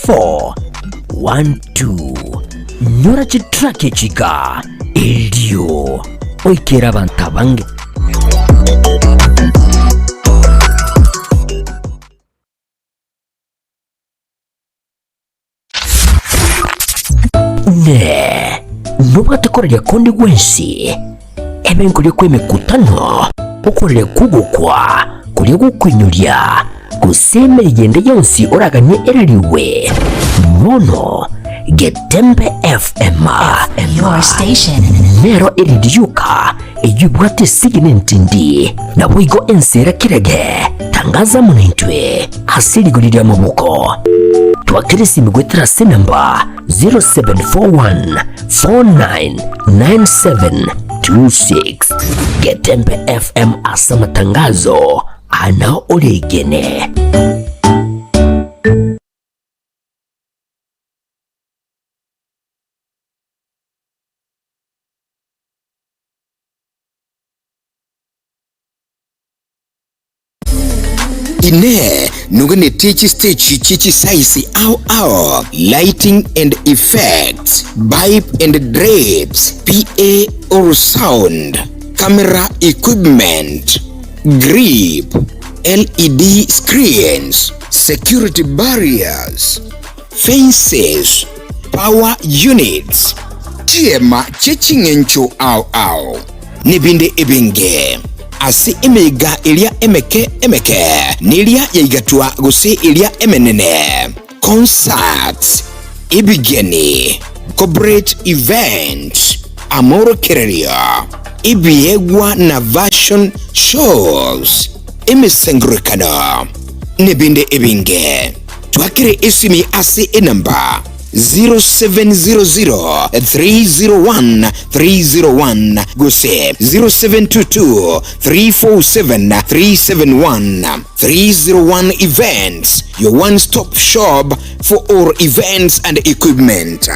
412 nyora chitrake chika eldio oikera bantabange ne nubatakorera kondi gwensi ebenkulye kwemikutano ukorere kugukwa kuri gukwinyurya kusemera igende yonsi oraganye erariwe mono Getembe FM your station nero iridiuka ejubwate siginentindi na bwigo ensera kirege tangaza munentwe hasirigulira mabuko twakirisi migwetera senamba 0741499726 Getembe FM asa matangazo ana olegene. Ine nugane techi stage chichi size au lighting and effects, pipe and drapes, PA or sound, camera equipment, grip, LED screens, security barriers, fences, power units. Tiema chechingencho au nibinde ebenge asi emega ilia emeke nilia yaigatua gusi ilia emenene concerts ibigeni corporate events amoro kereria ibiegwa na version shows imisengurikana nibinde ebinge twakire isimi asi enamba 0700-301-301 Guse 0722-347-371 301 Events, your one-stop shop for all events and equipment.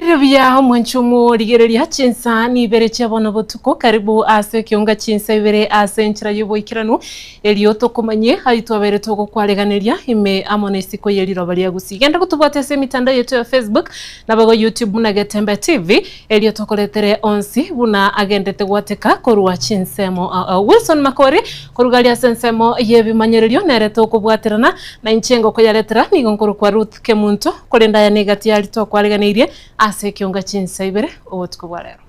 Wirabya mwanchumo ligereria chinsa ni bere chabona botuko karibu ase kionga chinsa ibere ase nchira yuboikiranu elioto komanye haitwa bere toko kwaleganeria ime amone siko yeliro balia gusigenda kutubwate se mitandao yetu ya Facebook na bago YouTube na Getembe TV elioto koletere onsi buna agendete gwateka korwa chinsemo Wilson Makori korugalia sensemo yebi manyererio nereto kubwaterana na inchengo ko yaletera nigonkuru kwa Ruth Kemunto kolenda ya negati alito kwaleganirie ase kionga chinsa ibere obutuko bwa lero.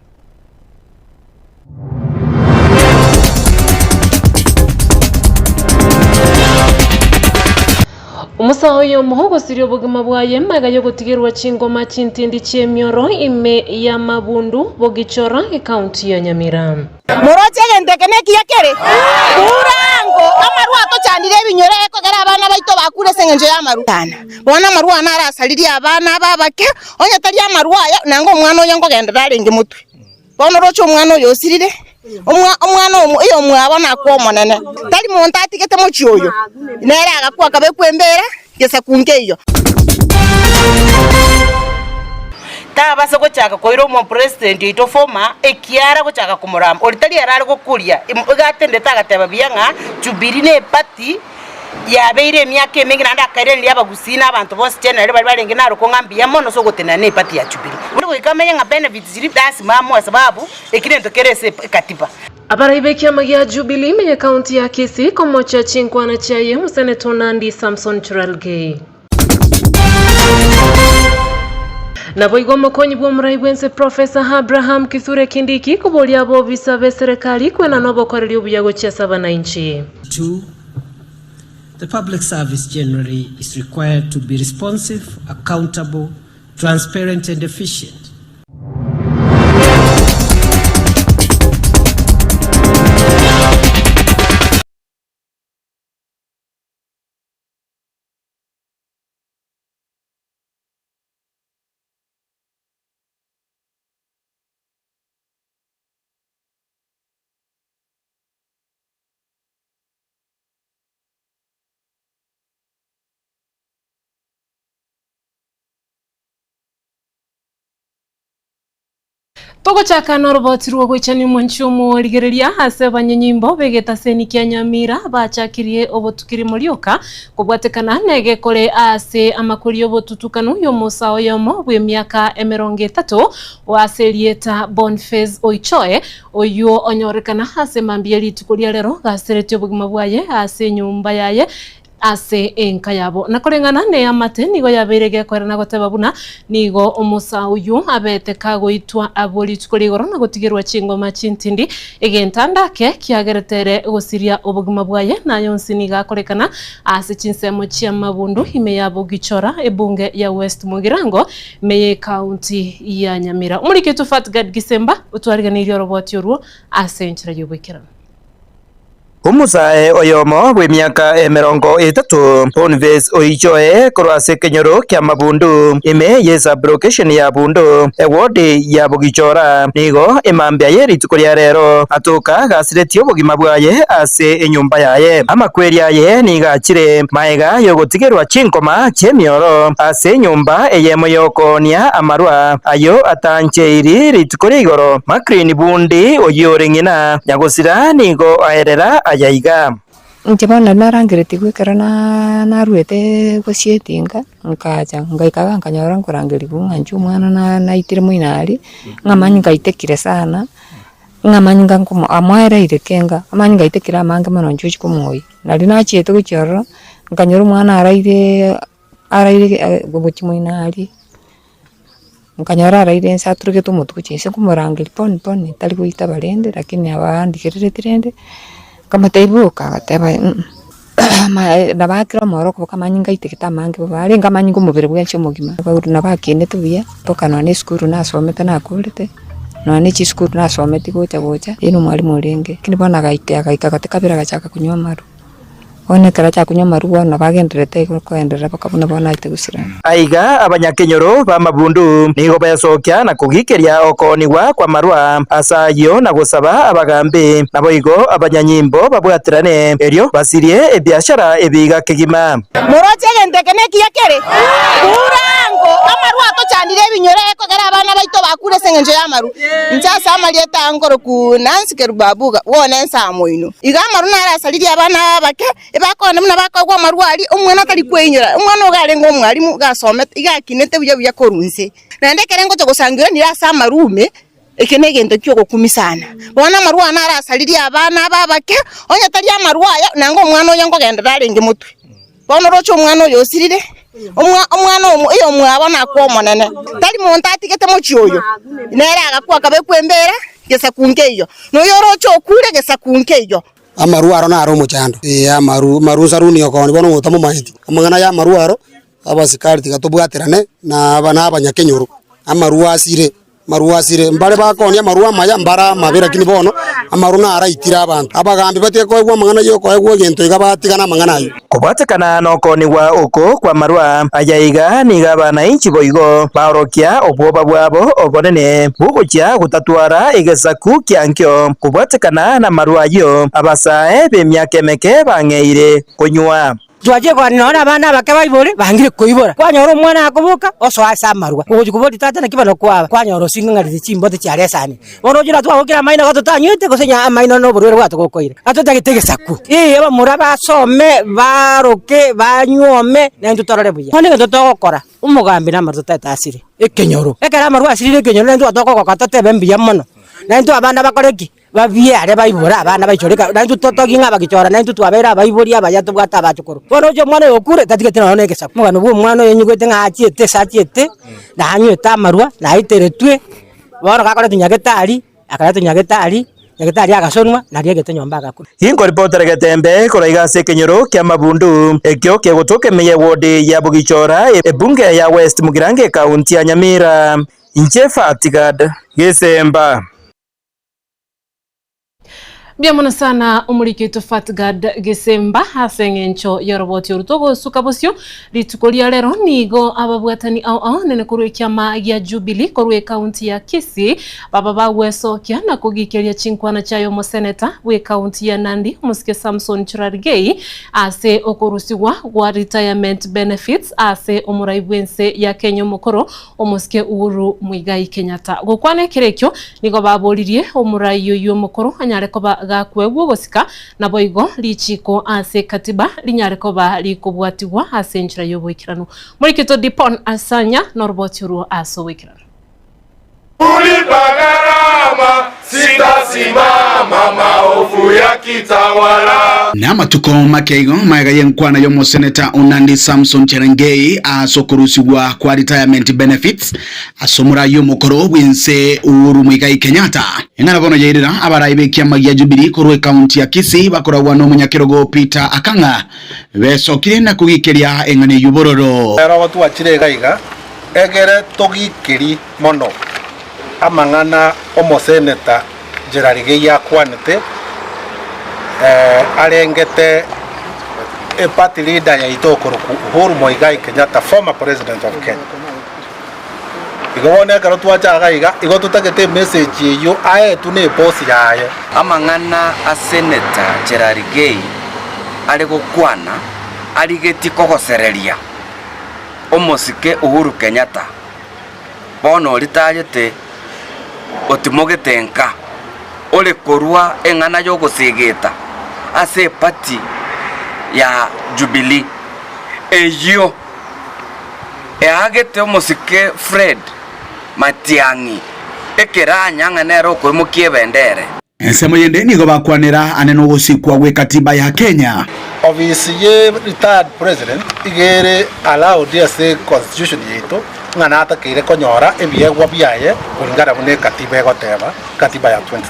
Umusaho yo muhogo sirio bugima bwaye maga yo gutigirwa chingoma chintindi chemyoro ime ya Mabundu bogichora county ya Nyamira. Moroche gendekene kiyakere urango amarwato chandire binyore ko gara abana baito bakure sengenje ya marutana bona marwa narasaliria abana babake onya tari amarwaya nango umwana oyo ngo genda daringe mutwe bona rocho umwana oyo sirire umwana iyo mwabona ko monene tari muntu atigete mu cyoyo nera agakwa kabe kwembera gesa kungeyo tabase gochaka koiro mo president ito forma ekiara gochaka kumuram olitali yarari gokuria igatende tagateba byanga Jubilee party yabeire myaka emingi nanda akaire abagusina abantu bose generally bali balenge naro ko ngambia mono so gotena ne party ya Jubilee muri kukamenya nga benefits ziri dasi mamo sababu ekirento kerese katiba Abaraibe ya Jubilee menye county ya Kisii komocha chinkwana chaye museneto Nandi Samson Churalgei. na boigo mokonyi bwa muraibwense Professor Abraham Kithure Kindiki kubolia abo visa be serikali kwena nobo koreri obuyago chia abananchi. 2. The public service generally is required to be responsive, accountable, transparent and efficient. Togo chaka noroboti ruo gwichani mwanchumu rigereria ase banyanyimbo begeta seni kia Nyamira bachakirie obotukiri mulioka kubwatekana nege kore ase amakuri obotutukanu yomusao yomo bwe miaka 30 waselieta Boniface Oichoe oyo onyorekana ase mambieli tukuria lero gaserete obugima bwaye ase nyumba yaye ase enka yabo nakorengana ne amate nigo yabirege kwerana goteba buna nigo omusa uyu abete kagoitwa aboli tukoligoro na gotigirwa chingoma chintindi egentanda ke kiageretere gosiria obugima bwaye na yonsi niga korekana ase chinsemo chia mabundu ime yabo gichora ebunge ya West Mugirango meye county ya Nyamira umuriketu Fatgad Gisemba utwariganiryo roboti yoruo ase nchira yobwekera Umusae oyomo bwe miaka 30 Boniface Oichoe korase kenyoro kya mabundu ime yesa brocation ya bundu ewodi ya bugichora nigo emambya yeri tukoria rero atuka gasiretio bugima bwaye ase enyumba yaye amakweri yaye nigachire maega yogotigerwa chinkoma chemioro ase nyumba eyemo yokonia amarwa ayo atanche iri ritukori igoro makrini bundi oyorengina nyagosira nigo aerera ayaiga Njabana narangirete gwikara na ruete gosietinga nkaja ngaikaga nkanyora nkurangiri bunganju mwana na itire muinari ngamanyi ngaitekire sana ngamanyi ngankumo amwera irekenga amanyi ngaitekira amange mano njuchi kumoi nari nachiete guchoro nkanyora mwana araire gobuchi muinari nkanyora araire nsaturuke tumutukuchinse kumurangiri poni tali kuita balende lakini abandikirire tirende kama taibuka gateba nabakira moro ko kamanyi itekita mangi bari ngamanyi ngumubere bwenche mugima nabakine tubiya poka none skuru nasomete nakurete none chi skuru nasomete gocha ino mwalimu renge kini bona gaika katekabira gachaka kunywa maru one kara cha kunywa maru wana bagenderete ko endera bakabona bona itegusira aiga abanyakenyoro ba mabundu nigo bayasokya na kugikeria okoniwa kwa marwa asayo na gusaba abagambe naboigo abanyanyimbo babwatirane erio basirie ebiashara ebiga kegima Moroche gentekene kiyakere urango amarwa to chandire binyore ko gara abana baito bakure sengenje yamaru nchasa amalieta angoro ku Nancy Kerubabuga wona nsamoino iga amaru nara saliri abana bake bakona muna bakagwa marwari umwana atari kwenyura umwana ugare ngo mwarimu gasomete igakinete buya korunse nandekere ngo togosangira ni asa marume ekene gento kyo kumisana bona marwa nara saliri abana babake onya tari amarwa nango umwana oyango genda darenge mutwe bona rocho umwana yosirire umwana iyo mwabona ko monene tari monta atikete mochyoyo nera agakwa kabe kwembera gesa kunkeyo no yorocho kure gesa kunkeyo amaruaro naro muchando amaru saruni okoni bono ngotamo mahiti amangana ya maruaro abasikari tigatobwaterane na abana abanyakenyoro maruasire mbare bakoni amarua maya mbara mabera kini bono amaruna araitira abantu abagambi bateko gwa mangana yo ko gento igabatigana mangana yo kubwatekana nokoni wa uko kwa marua ayaiga niga bana inchi boigo baorokia obwoba bwabo obonene bugukia gutatwara igesaku kyankyo kubwatekana na marua yo abasae bemyake meke bangeire kunywa Twaje kwa nona bana bakaba ibore bangire koibora kwanyoro mwana akubuka oso asa marwa uji kuboti tata na kibano kwa kwanyoro singa ngari chimbote cyare sane bono jira twahokira maina gatotanyite gusenya maina no burwero bwato gokoira atotagitege saku aba muraba some baroke banyome nendo torore buya hone gatotokora umugambi na marzo tata asire ekenyoro ekara marwa asire ekenyoro nendo atoko kwa tata bembiya mono nendo abana bakoreki babie are baibora abana baichoreka nantu totogi ngaba gichora nantu twabera baibori abayatu bwata abachukuru bono jo mwana okure tatigete no negesa mugano bwo mwana yenyugete ngachiete sachiete na anyueta marua na iteretwe bono gakora tunyagetari akara tunyagetari nyagetari agasonwa na riegete nyomba agakuru ingo reporter Getembe koraiga ase kenyoro kia Mabundu ekyo kegotoke meye ward ya Bugichora ebunge ya West Mugirange county ya Nyamira Inchefa Tigad Gesemba. Biamona sana umuriketo Fatgad Gesemba hasengencho yoroboti urutogo sukabosyo litukolia lero nigo ababwatani au nene kurwe kiama ya Jubilee kurwe county ya Kisii baba baweso kia na kugikelia chinkwana chayo mo senator we county ya Nandi Musike Samson Cherargei ase okorusiwa wa retirement benefits ase omuraibwense ya Kenya mukoro omusike Uhuru Muigai Kenyatta gukwane kirekyo nigo babolirie omurayo yo mukoro anyareko gakwegwo gosika na boigo lichiko ase katiba linyareko ba likobwatiwa ase nchira yoboikirano muri kito Dipon Asanya norboturu aso wikirano Ulipagarama sitasimama maofu ya kitawala. Nama tuko makeigo maiga yenkwana yomo Senator Unandi Samson Cherargei asokurusiwa kwa retirement benefits asomura yomo koro winse Uhuru Muigai Kenyatta engana bono yairira abaraibe kiama ya Jubilee korwe county ya Kisii bakoragwa no munyakirogo Peter Akanga besokire na kugikeria engane yubororo ero watu achire gaiga egere togikiri mono amangana omo Senator Cherargei yakwanete arengete a party leader ya itokoro Uhuru Muigai Kenyatta former president of Kenya igone karo twacha gaiga igo tutagete message yo aye tune boss yaye amangana a Senator Cherargei ari gukwana ari geti kogosereria omusike Uhuru Kenyatta bono ritajete otimogetenka ole korwa engana yo gusigita ase party ya Jubilee eyo eagete omusike Fred Matiang'i ekeranya nganero ko mukie bendere ensemo yende nigo bakwanira aneno gusikwa gwe katiba ya Kenya obviously retired president igere allow the constitution yeto ngana atakire konyora ebiegwa byaye kulingana bune katiba egoteba katiba ya 2010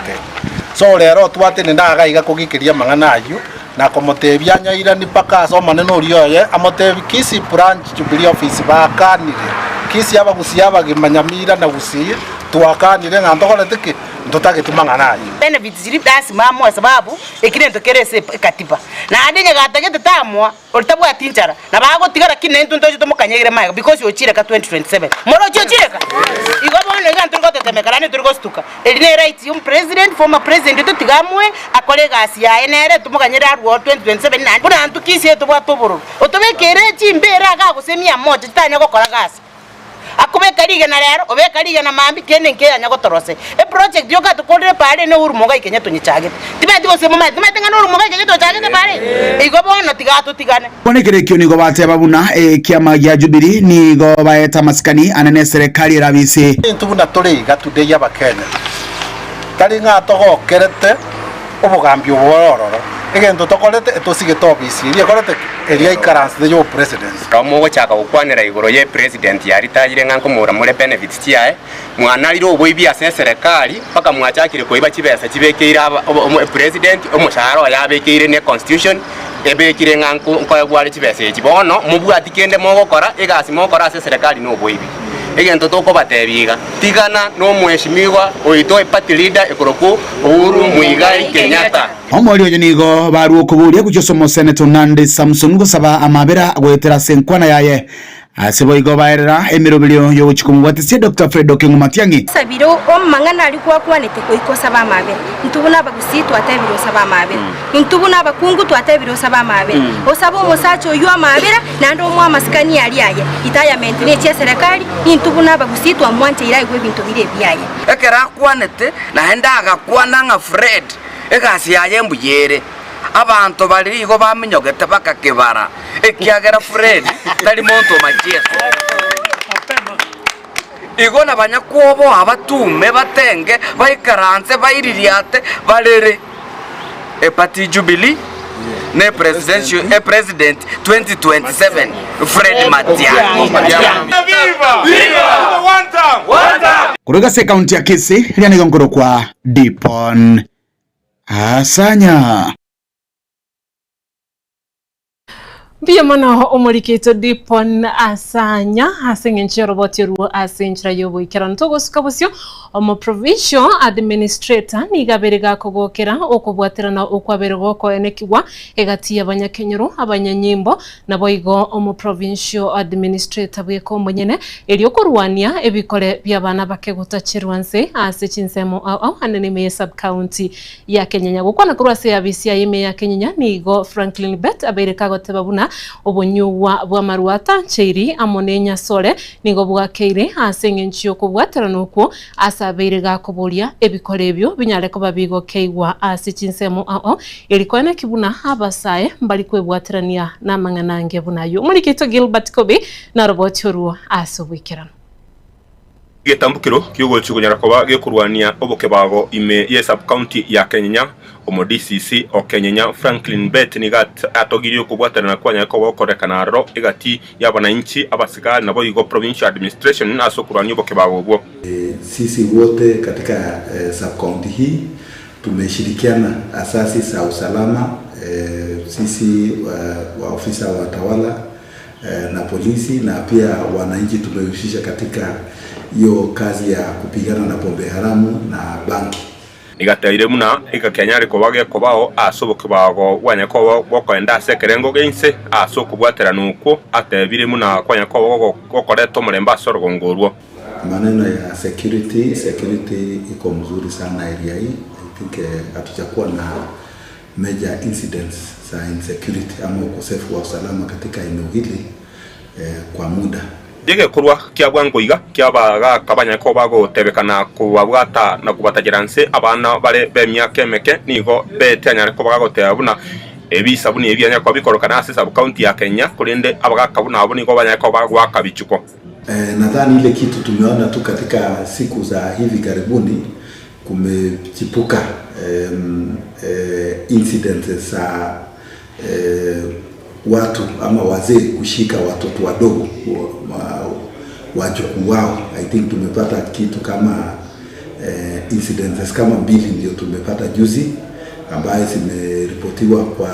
so lero twate ndaga iga kugikiria mangana ayu na komotebia nyaira ni paka asomane no rioye amotebi Kisii branch Jubilee office bakanire Kisii abagusiaba gimanyamira na gusiye twakanire ngandogole tiki ndotake tumangana ayu benefits ziri dasi mamo sababu ekirento kerese katiba na adenye gatagete tamwa oltabwa tinchara na bago tigara kinento ntoje tomukanyegere mayo because yochire ka 2027 moro yochire ka igo bone gantu ngotetemekarane turiko stuka eline right yum president former president to tigamwe akole gasi ya enere tumukanyere arwo 2027 na buna antu Kisii to bwatoboro otobekere chimbera ga gusemia moja tanya gokora gasi akubeka liga na lero obeka liga na mambi kene nke anyagotorose e project yoka tukore pale ne Uhuru Muigai Kenyatta nyachage timati gose mama timati ngano Uhuru Muigai Kenyatta chage pale igo bono tigato tigane bonekere kyo nigo bateba buna kiama ya Jubilee nigo baeta maskani anene serikali rabise ntubuna turiga today abakenya tari nga togokerete obugambi obororo egento tokorete etosige tobisi iri korete eria ikaranse de yo president kamo gochaka gukwanira igoro ye president yari tayire nganko mura muri benefits tiae mwana riro oboibi ase serikali paka mwachakire koiba chibesa chibekeira president omushahara yabekeire ne constitution ebekire nganko nkoya gwari chibesa echibono mubwati kende mogokora egasi mogokora ase serikali no oboibi egento toko batebiga tigana no mweshimiwa oito party leader ekoroku Uhuru Muigai Kenyatta omori oyo nigo baruo kuburia kuchosomo Senator Unandi Samson gusaba amabera gwetera senkwana yaye asebo igo baerera emirobelio yo chikumwatisia Dr. Fred Matiang'i sabiro omangana ali kwakwanete koikosa ba mabe ntubuna bagusitu atebiro saba mabe ntubuna bakungu twatebiro saba mabe osabo mosacho yo amabera nando mwa maskani ali yaye itaya maintenance ya serikali ntubuna bagusitu amwanje ira igwe bintu bire byaye ekera kwanete na enda agakwana nga Fred egasi yaye mbuyere abantu bali igo bamenyogete bakakibara ekiagera Fred tali monto macheso igona banyakwobo abatume batenge baikaranze baiririate barere epati Jubilee ne president 2027 Fred Matiang'i. Viva one time kutoka se kaunti ya Kisii liani gongoro kwa Dipon Asanya. Bia mana omoriketo Dipon Asanya asengenche roboti ruo asenchira yobo ikirano togosukabusyo omo provincial administrator nigaberega kogokera okubwaterana okwaberego ko enekigwa egati y'abanyakenyero abanyanyimbo naboigo omo provincial administrator bweko monyene eliokorwania ebikore by'abana bakegutachirwanse ase chinsemo au hanene me sub county ya Kenya gukwana kurwase ya BCI yeme ya Kenya nigo Franklin Bet abereka gotebabuna obonyuwa bwa maruata cheri amonenya sore nigo bwakeire asengenchio kubwaterana okwo asabeire gakoboria ebikorebyo binyareko babigo keigwa asichinsemo elikwana kibuna abasaye mbali kwebwaterania na manganange bunayo Omoriketo Gilbert Kobe na roboti oruo asobwikirano gitambukiro kiugo chikunyara koba gekurwania oboke bago ime ye sub county ya Kenya omo DCC o Kenya Franklin Bet nigat atogirio kubwaterana kwanya ko bokorekana ro igati y'abananchi abasigari nabo igo provincial administration na sokurwania oboke bago bwo. Sisi wote katika sub county hii tumeshirikiana asasi za usalama, sisi waofisa wa tawala na polisi na pia wananchi tumehusisha katika hiyo kazi ya kupigana na pombe haramu na banki. Igateire muna ikakenyari ko bage ko bao asoboke bago wanya ko bokwenda sekerengo gense asokubwaterana uko atebire muna kwanya ko gokoreto muremba sorogongorwo. Maneno ya security iko mzuri sana area hii. I think hatujakuwa na major incidents za insecurity ama ukosefu wa usalama katika eneo hili kwa muda. Dige kurwa kia bwangoiga kia baga kabanya ko bago tebekana kubabwata na kubatagiranse abana bare bemyaka emeke nigo betanya ko bago tebuna ebisabuni ebyanya kwa bikorokana ase sub county ya Kenya kurinde abaga kabuna abo nigo banya ko bago akabichuko. Nadhani ile kitu tumeona tu katika siku za hivi karibuni kumechipuka incidents za watu ama wazee kushika watoto wadogo wajukuu wao. I think tumepata kitu kama incidents kama 2 ndio tumepata juzi ambaye zimeripotiwa kwa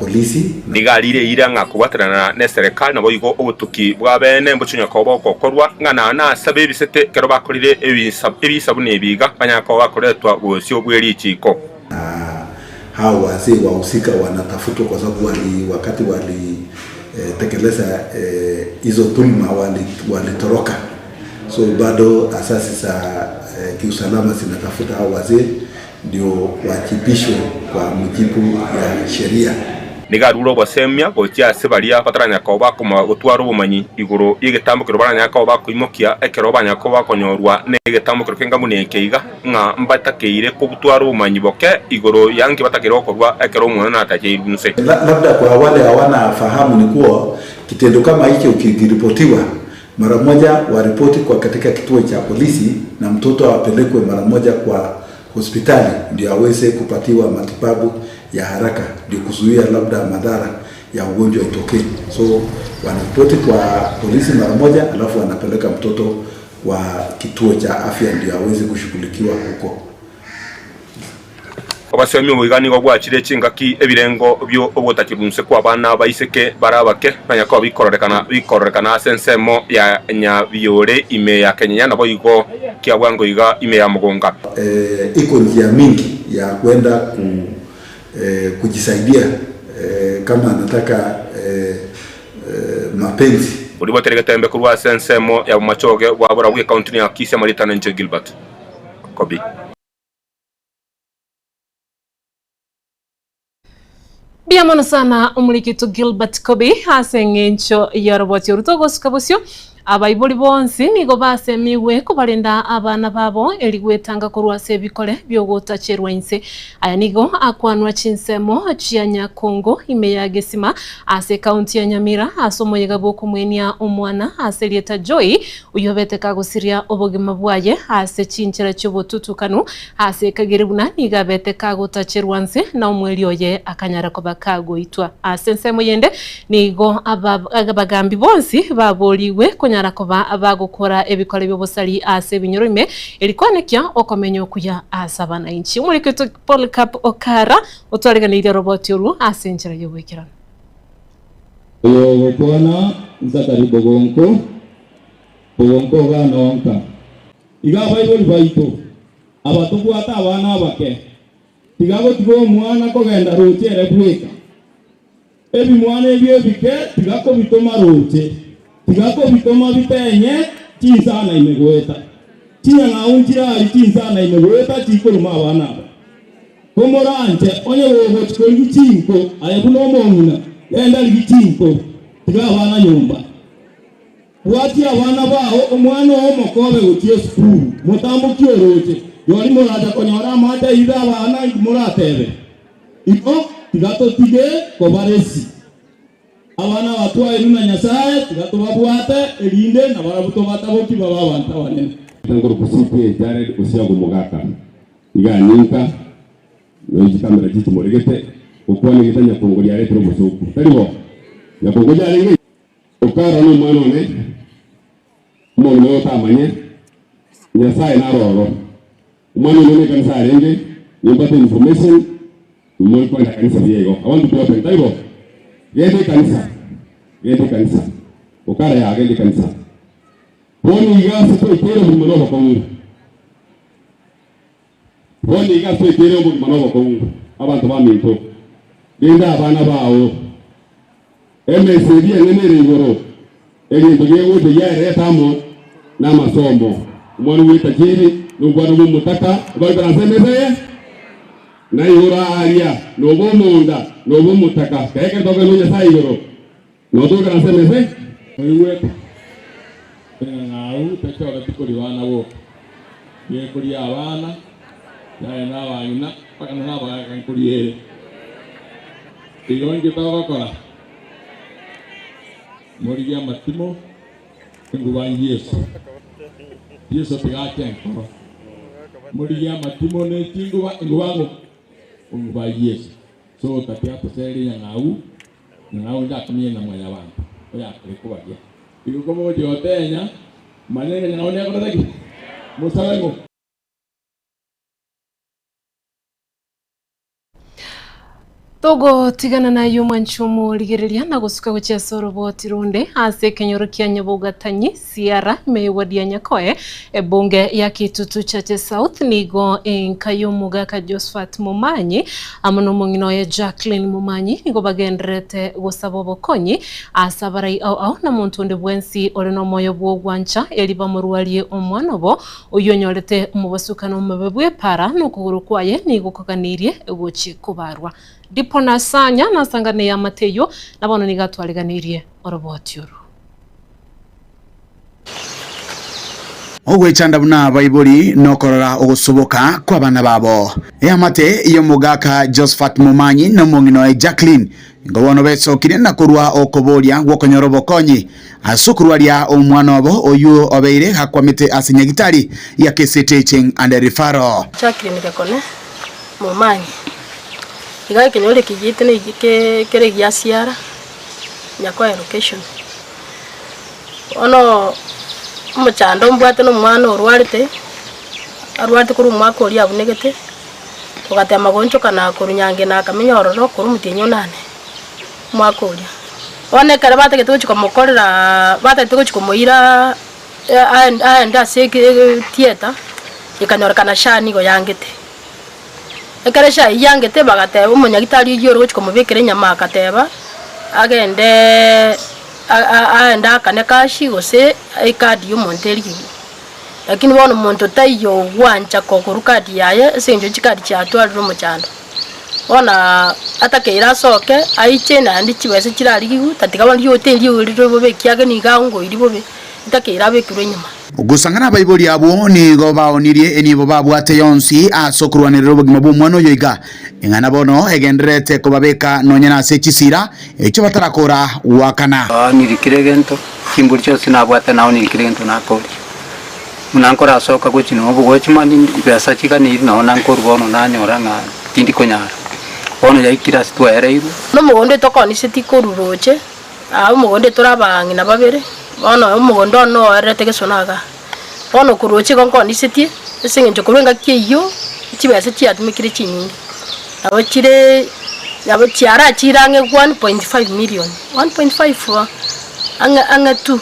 polisi. Nigalire iranga kubaterana na serikali nabo igo obutuki bwa bene mbucunya ko bokorwa ngana na sabe bisete kero bakorire ebisabune ebiga banyako bakoretwa gosyo bweri chiko. Hao wazee wahusika wanatafutwa kwa sababu wakati tekeleza hizo dhulma walitoroka. So bado asasi za kiusalama zinatafuta hao wazee ndio wajibishwe kwa mujibu ya sheria. Nigaruro basemya gotia sebaria patranya ko bakoma gutwara ubumanyi iguru igetambukiro baranya ko bakuimokia ekero banya ko bakonyorwa negetambukiro kengamune keiga nga mbatakeire ko gutwara ubumanyi boke iguru yangi batakiro korwa ekero umuntu natakirunse. Labda kwa wale hawana fahamu ni kuwa kitendo kama hicho ukiripotiwa mara moja waripoti kwa katika kituo cha polisi na mtoto apelekwe mara moja kwa hospitali ndio aweze kupatiwa matibabu ya haraka ndio kuzuia labda madhara ya ugonjwa itokee. So wanaripoti kwa polisi mara moja alafu wanapeleka mtoto kwa kituo cha afya ndio aweze kushughulikiwa huko. Obasemi ubigani go gwachire chingaki ebirengo byo obotakirunse kwa bana baiseke barabake banyako bikorekana sensemo ya nyabiore ime ya Kenya nabo igo kia bwango iga ime ya mugonga. Iko njia mingi ya kwenda kujisaidia kama anataka mapenzi. Ulibo teregetembe kurwa sensemo ya machoge wa bora wi county ya Kisii Maritana nje Gilbert Kobi. Biamono sana Omoriketo Gilbert Kobe asengencho yaroboti orutogos kabusyo abaibuli bonsi nigo basemiwe kubarinda abana babo eligwetanga kurwase bikole byogotachirwa inse aya nigo akwanwa chinsemo chia Nyakongo ime ya Gesima ase kaunti ya Nyamira asomoyega boko mwenia omwana ase lieta Joy uyobete kagusiria obogima bwaye ase chinchera chobotutukanu ase kageribuna nigabete kagotachirwa nse na omweli oye akanyara ko bakagoitwa ase nsemo yende nigo abagambi bonsi baboliwe kunyara koba abagukora ebikole byobosali ase binyorime elikwanekia okomenyo kuya asabana inchi muliketo Polycarp Okara otwaliganira roboti uru ase nchira yobwekirana yo kona nzakari bogonko bana onka iga Bible baito abatugwata abana bake tigago tigo mwana kogenda rochere bweka ebi mwana ebyo bike tigako bitoma roche tigako bitoma bitenye chinsana imegweta chinya ngaunjira ali chinsana imegweta chikuruma abana komoranje onye wogo chikongi chinko ayabuno omonguna yenda ligichinko tiga abana nyumba wati abana bao omwana omokobe gotie school mutambo kioroche yori muraja konyora mata ida abana muratebe iko tigato tige kobaresi abana batwa iruna nyasaye tigato babwate erinde na barabuto bataboki baba banta wanene tangoro kusipe Jared usiago mugaka iganinka noji kamera jitu moregete okwane gitanya kongoria retro musuku taribo yakongoja alinge okara no mwana ne mo tamanye nyasaye na roro mwana ne kanisa arenge yembate information mo ko na kanisa yego I want to go to taribo yende kanisa okara ya agende kanisa boni igase to ikero mu manobo kongo boni igase to ikero mu manobo kongo abantu baminto genda abana bawo MSD nene rigoro egento yego de yare tamo na masomo umwana witajiri n'ubwana bumutaka baransemeze na yura aria nobo munda nobo mutaka kayeke toke nunya saigoro noto karansemeze oiwe ngau tachoka tikori wana wo ye kuri abana ya na bana pakana na bana kan kuri ere igonge tawa kora morigia matimo ngubangi Yesu pigate koro morigia matimo ne tinguwa ngubango ngubangi Yesu so tapia toseri ya ngau nda kamye na mwaya wangu oya kubagia iko como jotenya manene naone akora daki musalango Togo tigana na yuma nchumu ligerelia na gusuka gucia soroboti runde ase kenyoro kia nyabugatanyi siara mewadia nyakoe bunge ya Kitutu Chache South nigo nkayumuga ka Josephat Mumanyi amuno mungino ya Jacqueline Mumanyi nigo bagendrete gusaba bokonyi asabarai au na muntu nde bwensi oleno moyo bwogwancha eliba murualie omwanobo uyonyorete umubasukano mabebwe para nokuguru kwaye nigo koganirie guchi kubarwa Dipo nasanya nasangane ya Mateyo nabono nigatwaliganirie oroboti uru ogwechanda buna Bible nokorora ogusoboka kwa bana babo Mate iyo mugaka Josephat Mumanyi no mungino Jacqueline ngobono besokire na kurwa okoboria gwokonyorobo konyi asukurwaria omwana obo oyu obeire hakwamite asinyagitari ya KC Teaching and Referral Jacqueline gakone Mumanyi Iga kenyole kijite ne kere gya siara nyakwa education ono muchando mbwate no mwana orwarite kuri mwaka ori abunegete tugatema goncho kana kurunyange na kaminyororo kuri mutinyo nane mwaka ori one kare bate keto chikomokorera bate tuko chikomoira aenda seke theater ikanyora kana shani go yangete Ekaresha yangete bagate umunyagitari yoro chikomubikire nyama akateba agende aenda kane kashi gose ikadi y'umunteri lakini bono muntu tayo wancha kokuru kadi yaye senjo chikadi cha twaliro muchando bona atakeira soke aiche na ndi chibese kirari gigu tatika bandi yote iri uri bobe kiage ni gango iri bobe itakira bekirwe nyuma gusangana baibuli abo ni go baonirie enibo babwate yonsi asokurwanirira obugima bw'omwana oyo iga ing'ana bono egenderete kubabeka nonyana ase ekisira ekyo batarakora wakana nirikire gento kimburi cyose nabwate naho nirikire gento nakori munankora asoka gukina obugochimani ibasa kiganiri naho nankora bono nanyora nga tindi konyara bono yaikira sitwaereiru no mugonde tokoni setikoruroche abo mugonde turabangi na babere bono umugondo no arete gesonaga bono kuroche konkoni setie esingenjo kubenga kiyo kibese kiatumikire chinyingi abo chire yabo chiara chirange 1.5 million 1.5 anga 2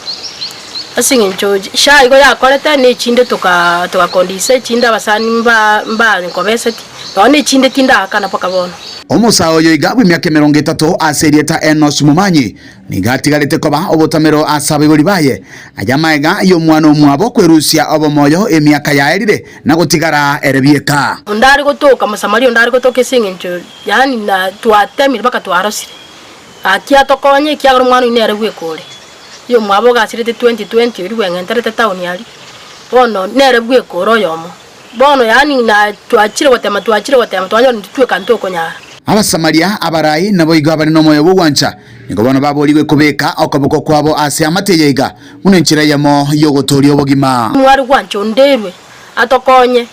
asingenjo sha go yakoreta ne chinde toka kondise chinda basani mba nkobeseti none chinde tinda akana paka bono omusa oyo igabwe myaka 30 aserieta Enos Mumanyi nigatigarite koba obotamero asabe buri baye ajamaega yo mwana omwabo kwerusia obomoyo emyaka yaerire na gutigara erebieka ndari gotoka musamario ndari gotoka singenjo yani na twatemire baka twarosire akia tokonye kiagoro mwana inere gwekore yo mwabo gasirete 2020 iri wengenterete town yali bono nere gwekoro yomo bono yani na twachire gotema twanyo ntitwe kanto konyara abasamaria abarai nabo igabane no moyo bwancha nigo bono baboliwe kubeka okoboko kwabo ase amateyega munenchira yamo yogotori obogima mwari gwancho nderwe atokonye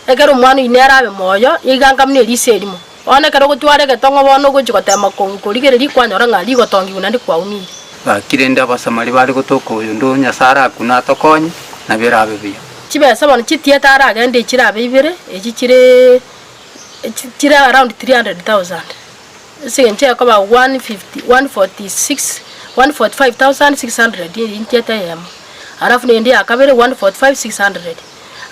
ekero mwana inera abe moyo iganga mne liserimo ona kero gutware getongo bono gukigotema konkurigere likwanyora ngali gotongi unandi kwa umi bakirende abasamari bari gotoka uyu ndo nyasara kuna atokonye nabera abebiyo kibesa bono kitieta aragende kirabe ibere ekikire around 300,000 singenche akoba 145,600 intieta yam arafu nende akabere 145,600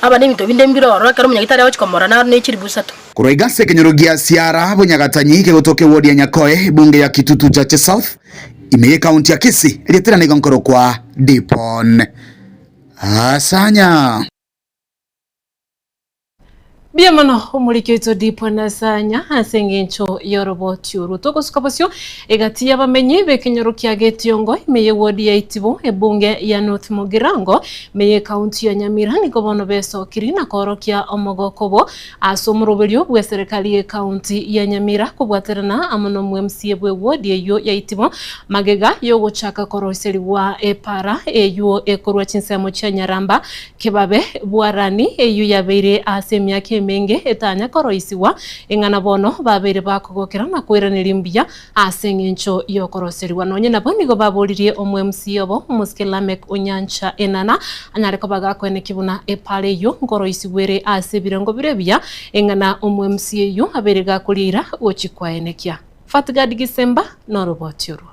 aba ni mito binde mbiro orokero munyagitari aho chikomora na n'ekiri busatu kuroiga sekenyorogia siara bunyagatanyi kegotoke wodi ya Nyakoe bunge ya Kitutu Chache South imeye kaunti ya Kisii ilietera nigonkoro kwa Dipon asanya Biamano umurikito dipo nasanya asengencho yorobo tiuru toko skopasyo egati yabamenyi bekenyoro kya getiongo meye wodi ya Itibo ebunge ya North Mugirango meye county ya Nyamira niko bono beso kirina korokia omogokobo asomurobelyo bwe serikali ya county ya Nyamira kubwaterana amono MCA bwe wodi yo ya Itibo magega yo gochaka koroseli wa epara eyo ekorwa chinsemo cha Nyaramba kebabe bwarani eyo yabeire asemya menge etanya koroisiwa engana bono babere bakogokera na kwiranira mbia asengencho yokoroseriwa nonye nabo nigo baburirie omwe obo Muskelamek Onyancha enana anyareko bagakwene kibuna epale yo ngoroisiwere asebirango birebia engana omwe yo abere gakulira ochikwaenekia Fatgad Gisemba no robotiro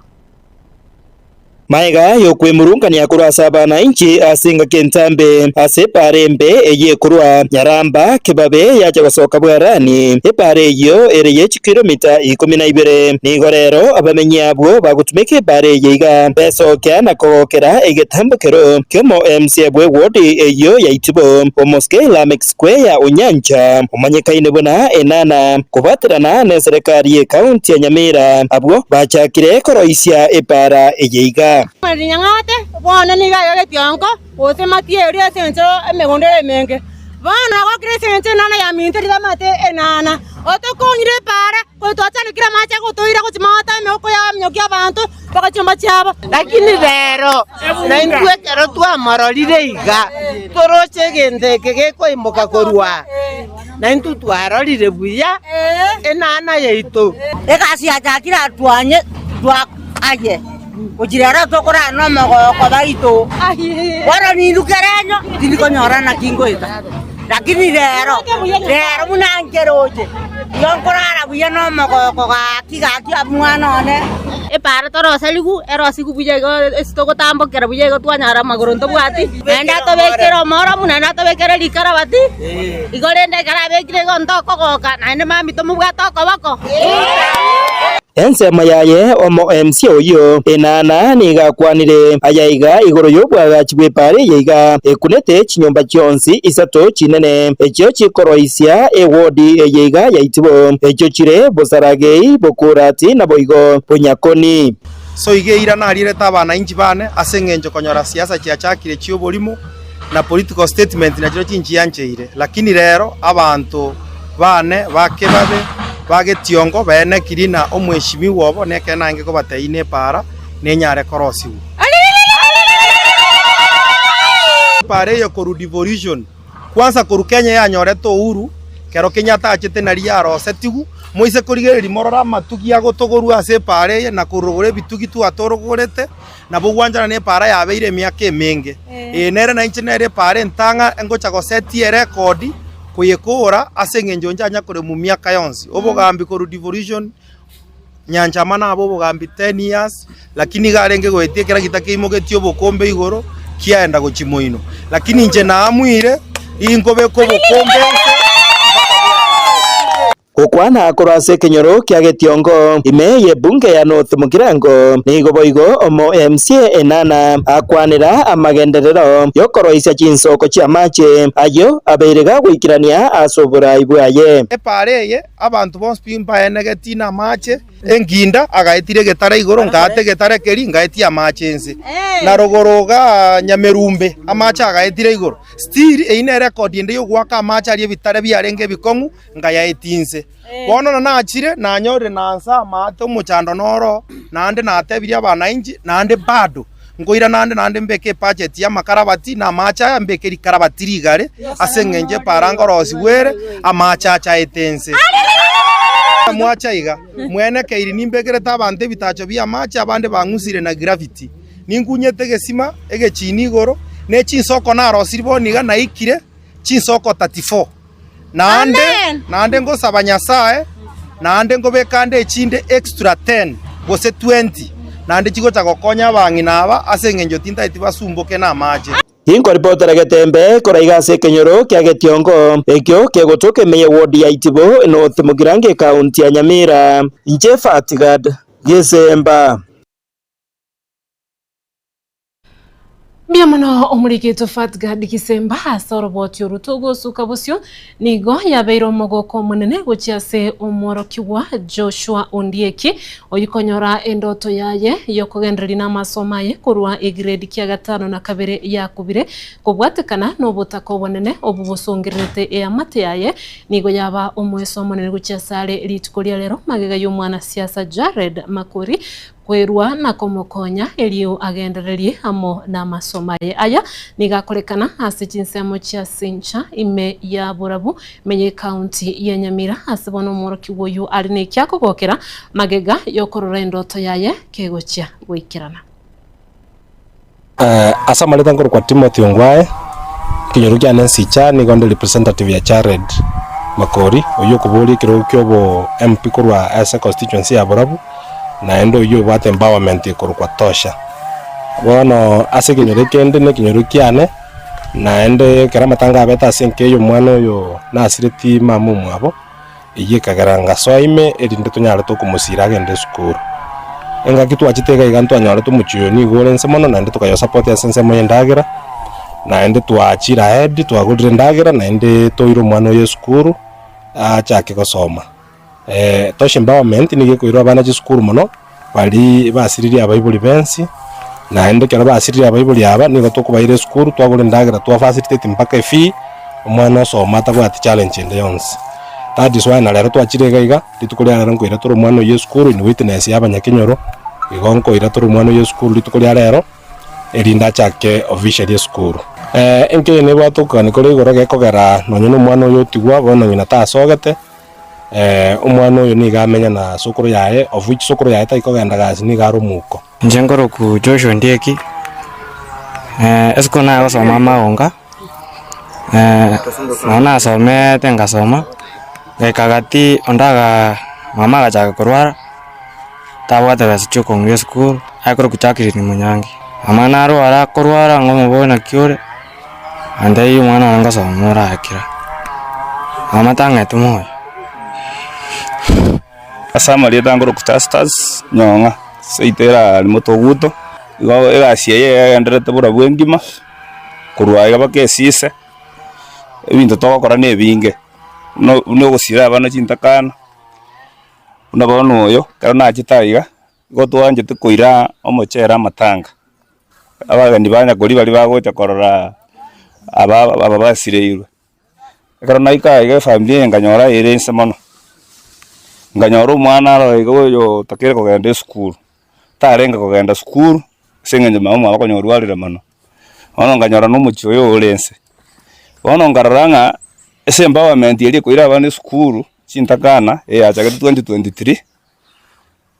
Maiga yokwemurungania kurasa bana inchi asinga kentambe ase parembe eye kurwa Nyaramba kebabe yaje basoka bwarani epare yo ereye kilomita 12 nigo rero abamenyi abo bagutumike pare yiga besoka na kokera egetambukero kemo MCA bwe wodi eyo ya Itibo Muskelamek Square Onyancha umanyikaine bona enana kubaterana na serikali ya county ya Nyamira abo bachakire koroisia epara eyiga Nyangate bwana ni gayo getiongo ose matieri asencho emegonde emenge bana ko kresenche nana ya minteri mate enana otokonyire para ko twachana kira macha ko toira ko chimata meko ya mnyokia bantu baka chimba chabo lakini rero na indwe kero twa marolire iga toroche gende kege ko imoka korwa na intu twarolire buya enana yeito ekasi ajakira twanye twa aye Ujirara tokora no mago ko baito. Wara ni lukeranyo ndiko nyora na kingo ita. Lakini rero munangeroje. Yonkorara buya no mago ko kiga mwana ne. E para toro saligu erosigu buya go estoko tambo kera buya go twanyara magoronto bwati. Enda to bekero mora munana to bekero likarabati. Igorende karabekire go ntoko ko kana mami to mubwato ko bako. Ensema yaye omo MC oyo enana niga kwanire ayayiga igoro yobwaga chibepare yiga ekunete chinyomba chionsi isato chinene ekyo chikoroisia ewodi eyiga ya Itibo ekyo chire bosaragei bokurati na boigo Bonyakoni so igeira narire tabana inji bane asengenjo konyora siasa chiachakire chio bolimo na political statement na chiro chinji yancheire lakini rero abantu bane bakebabe bagetiongo bene kirina omweshimiwa obo neke nange ko bateine para nenyare korosiwu pare yo koru devolution kwanza koru Kenya yanyoreto uhuru kero Kenyatta achete na riaro setigu moise kurigereri morora matugi agotogoru ase pare na kurugure bitugi tu atorogorete na bugwanjana ne para yabeire miaka emenge nere na inchenere pare ntanga engocha goseti record kuyekora ase ngenjonja nyakore mu miaka yonsi obogambi koru devolution nyanja mana abo bogambi 10 years lakini garenge goetekera gitakeimogetio bokombe igoro kiaenda gochimoino lakini nje na amwire ingobe ko bokombe gukwana kurase kinyoro kia Getiongo ime ye bunge ya North Mugirango nigo boigo omo MCA enana akwanira amagenderero yokoroisia chinsoko chia mache ayo abeirega gwikirania asobura ibwaye epareye abantu bonse pimpa enegetina mache enginda agaitire getara igoro ngate getara keri ngaitia mache nse na rogoroga nyamerumbe amacha agaitire igoro still eine record inde yo gwaka macha ari bitare byarenge bikongu ngaya etinse bono na achire na nyore na nsa mate umuchando noro nande natebiria abana inji nande bado ngoira nande mbeke budget ya makarabati na macha ya mbeke karabati rigare asengenje paranga rosi were amacha cha etense mwacha iga mwene keiri nimbekere tabande bitacho bya macha abande bangusire na gravity ningunyete gesima ege chini igoro ne chinsoko na rosi boniga na ikire chinsoko 34 nande ngo sabanyasae nande ngo bekande echinde extra 10 gose 20 nande chigo chagokonya bangi naba asengenjo tinta itibasumboke na maje Inko reporter Getembe koraiga ase kinyoro kia Getiongo ekyo kegotoke meye ward ya Itibo North Mugirango county ya Nyamira nje Fatigad Gesemba Biamono omurigito Fatgad Gisemba asoroboti urutogo sukabusyo nigo yabeiro mogoko munene guchiase umorokiwa Joshua Ondieki oyikonyora endoto yaye yokugendereri n'amasomaye kurwa grade kia 5 na 2 yakubire kubwatekana n'obutako bonene obubusongerete eyamate yaye nigo yaba omweso munene guchiasale litukolia lero magega y'omwana siasa Jared Makuri kwerwa na komokonya elio agendererie amo na masomaye aya nigakorekana ase chinsemo chia Sincha ime ya Burabu menye county ya Nyamira asebono moroki woyu arine kyako gokera magega yokorora endoto yaye kegochia gwikirana asa maleta ngoro kwa Timothy Ongwae kinyorukia Nancy Cha ni gondo representative ya Jared Makori oyo kubuli kirokyo bo MP kurwa asa constituency ya Burabu naendo yo bate empowerment kwa tosha bono ase kinyorekende ne kinyorukiane naende keramatanga beta senke yo mwana yo nasiriti mamu mwabo iye kagaranga soime erinde tunyara to kumusira agende skuru enga kitu achitega iganto anyara to muchiyoni gorense mono naende tukayo support ya sense moye ndagira naende tuachira head tuagurire ndagira naende toiro mwana yo skuru achake gosoma tosha empowerment nige kuirwa abana cy'skuru mono bali basiriri abayibuli bensi naende kera basiriri abayibuli aba nigo tokubaire skuru twagure ndagira twa facilitate mpaka ifi omwana soma tabwati challenge ende yonse that is why na lero twachirega iga litukulia lero nkoira toro mwana yo skuru ni witness yabanyakinyoro igonko ira toro mwana yo skuru litukulia lero erinda chake official ya skuru enke ne bwatokani kore igoro gekogera nonyo mwana yo tigwa bono nyina tasogete umwana uyu nigamenya na sukuru yae of which sukuru yae taikogenda gasi ni garumuko njengoro ku Joshua Ondieki esko na gosoma maonga nona some tenga soma kagati ondaga mama gacha kurwara tabwate basichuko ngwe school akoro kuchakiri ni munyangi amana ro ara kurwara ngomo bona kyore andai mwana anga somora akira mama tanga tumoya asama leta ngoro kutasters nyonga seitera limotoguto igo egasia ye anderete bura bwengima kurwa iga bakesise ebintu tokora ne binge no gusira abana cintakana una bono yo karo na chitaiga go twanje tukuira omochera matanga abagani banya kuri bari bagocha korora aba basireirwe ekara naika ige family nganyora irense mono nganyora umwana ro igo takire kugenda school tarenga kugenda school sengenje mama abakonyorwarire mono ono nganyora n'umuchi yo urense ono ngararanga ese empowerment yeli kuira abane school cintakana yacha 2023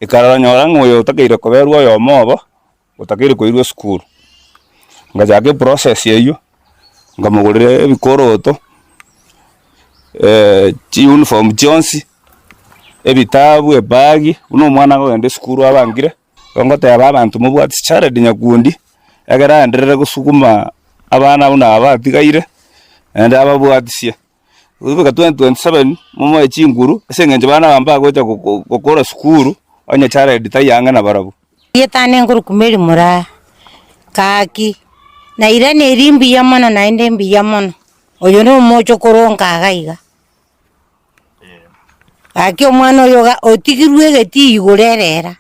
ikaranyora ngoyo takire kuberwa yo mobo utakire kuirwe school ngajake process yeyo ngamugurire ebikoroto uniform Jones ebitabu ebagi uno mwana ngo ende school abangire ngote abantu mubwati charity nyakundi agara nderere gusukuma abana una abatigaire ende ababwatisia uko 2027 mumo echinguru esengenje bana bamba gocha gukora school anya charity tayanga na barabu yetane nguru kumeli mura kaki na irane rimbi yamono na ende mbi yamono oyo no mocho koronga gaiga kaki omwana oyo otigirwe geti igurerera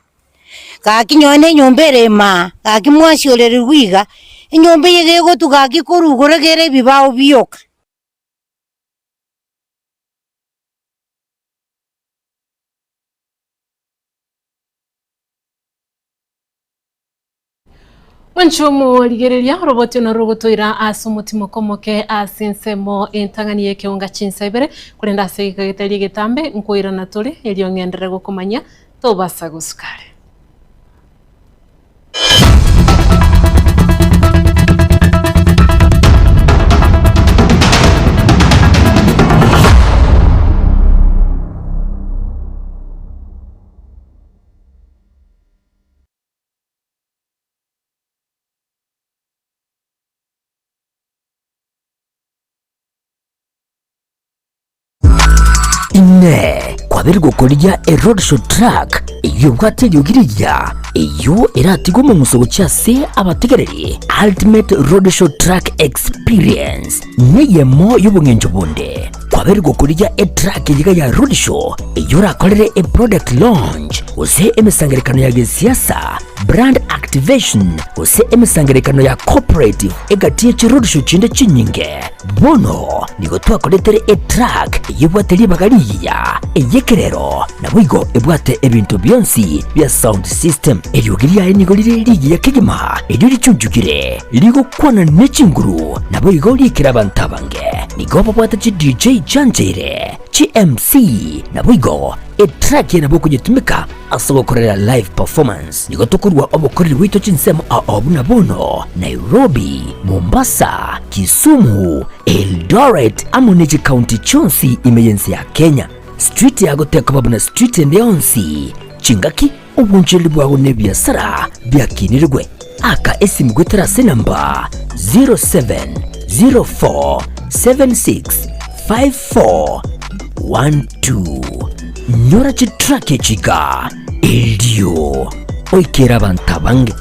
kaki nyone nyombere ma kaki mwasi olere rwiga inyombe yege go tukaki kurugoragere bibao biyoka Mwanchumu ligereria roboti na rogotoira asumuti komoke asinsemo entangani yeke unga chinsa ibere kurenda seika getali getambe nkoira natole eliongendere gokomanya tobasa gusukare ine kwabirgo kulia roadshow track iyo bwatelyogiriya iyo eratigo mu musogo cyase abategereri ultimate roadshow track experience niyemo y'ubungenjo bunde kwabirgo kulia track yiga ya roadshow iyo rakorere product launch use emisangerekano ya gisiasa brand activation use emisangerekano ya cooperative egatiye roadshow chinde chinyinge bono nigo twakoletere track yibwateli bagaliya eyekerero nabwigo ebwate ebintu byonsi bya sound system eliyogiriya nigo liri ya kigima elyo lichujukire ligo kwana nechinguru nabwigo likira bantabange nigo babwate chi DJ Janjere chi MC nabwigo track yana boko nyitumika asobokorera live performance nigo tokurwa obokorera wito chinsemo abuna bono Nairobi, Mombasa, Kisumu, Eldoret amuneji county chonsi imeyensi ya Kenya street ya goteka babuna street ndeyonsi chingaki ubunjeli bwago nebyasara byakinirwe aka esimu gwetera senamba 0704765412 nyora chitrake chika eldio oikera bantabange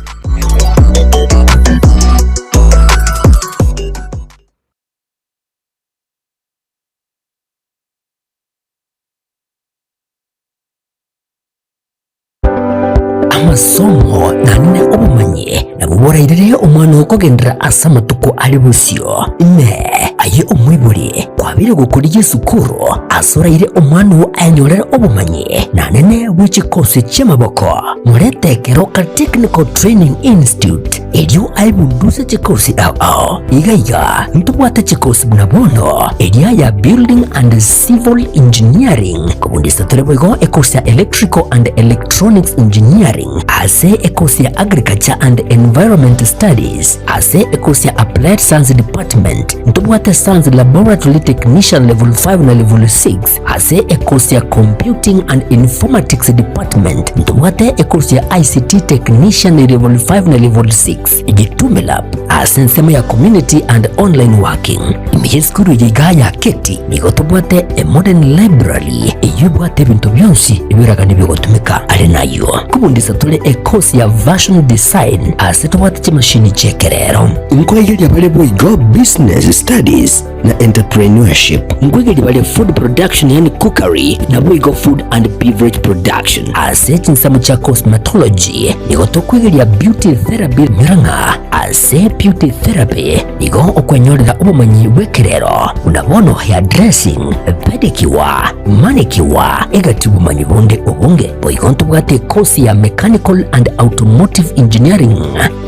amasomo nanine obumanye nabuborairire omwana okogendera asamatuko ali busyo ne aye omwibuli kwabire gukuriye sukuru asoraire omwana wo anyorera obumanye nanene w'ekikosi ky'amaboko muretekero ka technical training institute elyo aibunduza ekikosi ao igaiga ntubwate ekikosi bunabono elya ya building and civil engineering kubundisa tulebwego ekosi ya electrical and electronics engineering ase ekosi ya agriculture and environment studies ase ekosi ya applied science department ntubwate science laboratory technician level 5 na level 6 ase ekosi ya computing and informatics department ntubwate ekosi ya ICT technician level 5 na level 6 igitume lab ase nsemo ya community and online working imiyeskuru yigaya keti nigotubwate a modern library iyubwate bintu byonsi ibiraga nibigotumika ale nayo kubundisa tule ekosi ya version design ase tubwate chimashini chekerero nkwegeli abale boigo business studies na entrepreneurship nkwegeli bale food production production yani cookery na Boigo food and beverage production. Ase chinsamo cha cosmetology nigo tokwigeria beauty therapy Murang'a. Ase beauty therapy nigo okwenyorera ubumanyi bwekirero unabono hair dressing, pedicure, manicure egati ubumanyi bunde obunge. Boigo ntubwate kosi ya mechanical and automotive engineering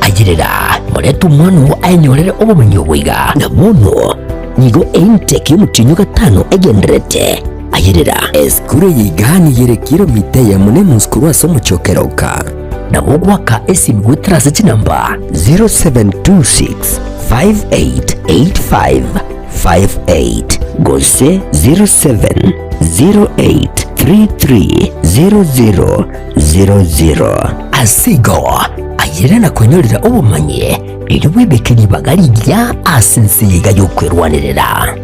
agirira moretu mwana ainyorere ubumanyi bwiga na bono nigo intake y'umutinyo gatano egenderete ayirira eskuru yigani yere kilomita ya mune muskuru aso muchokeroka na wogwaka esimu transit number 0726 588558 gose 0708330000 asigo ayirira na kwenyorera ubumanye riri wibekeri bagari rya asensi yiga yokwirwanirira.